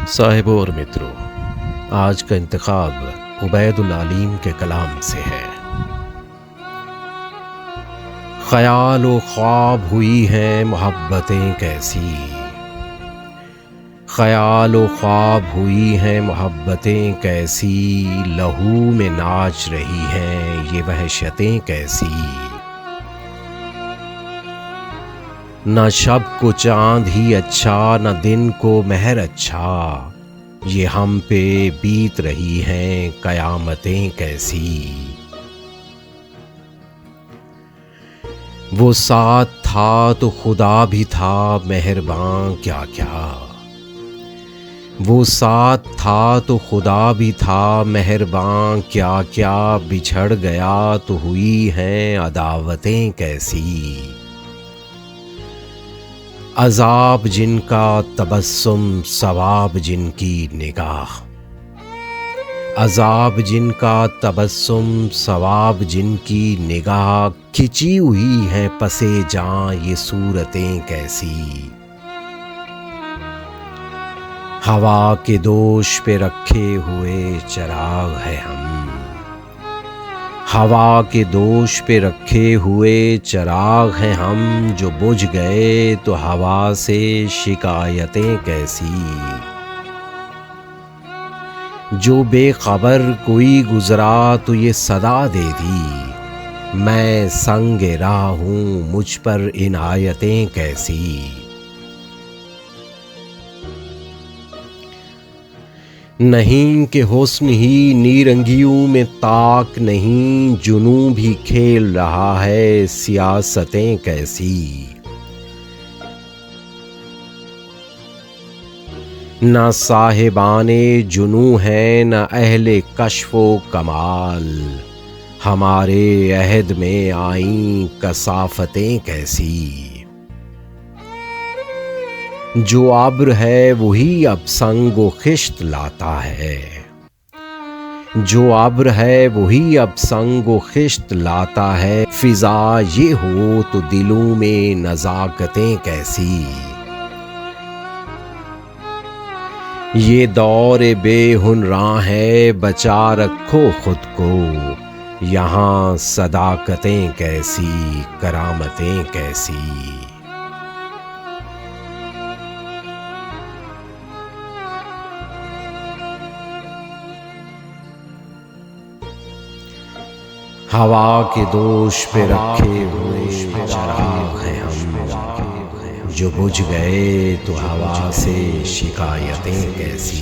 साहिबों और मित्रों, आज का इंतखाब उबैदुल अलीम के कलाम से है। ख्याल व ख्वाब हुई हैं मोहब्बतें कैसी, ख्याल व ख्वाब हुई हैं मोहब्बतें कैसी, लहू में नाच रही हैं ये वहशतें कैसी। न शब को चांद ही अच्छा न दिन को मेहर अच्छा, ये हम पे बीत रही हैं कयामतें कैसी। वो साथ था तो खुदा भी था मेहरबान क्या क्या, वो साथ था तो खुदा भी था मेहरबान क्या क्या, बिछड़ गया तो हुई हैं अदावतें कैसी। अज़ाब जिनका तबस्सुम सवाब जिनकी निगाह, अज़ाब जिनका तबस्सुम सवाब जिनकी निगाह, खिंची हुई हैं पसे जां ये सूरतें कैसी। हवा के दोष पे रखे हुए चिराग है हम, हवा के दोष पे रखे हुए चिराग हैं हम, जो बुझ गए तो हवा से शिकायतें कैसी। जो बेखबर कोई गुजरा तो ये सदा दे दी, मैं संगे राह हूँ मुझ पर इनायतें कैसी। नहीं कि हुस्न ही नीरंगियों में ताक नहीं, जुनू भी खेल रहा है सियासतें कैसी। न साहिबाने जुनू हैं न अहले कश्फो कमाल, हमारे अहद में आईं कसाफतें कैसी। जो अब्र है वही अब संगो खिश्त लाता है, जो अब्र है वही अब संगो खिश्त लाता है, फिजा ये हो तो दिलों में नज़ाकतें कैसी। ये दौर बेहुनरां है बचा रखो खुद को, यहाँ सदाकतें कैसी करामतें कैसी। हवा के दोष पे रखे हुए चिराग हैं हम, जो बुझ गए तो हवा से शिकायतें कैसी।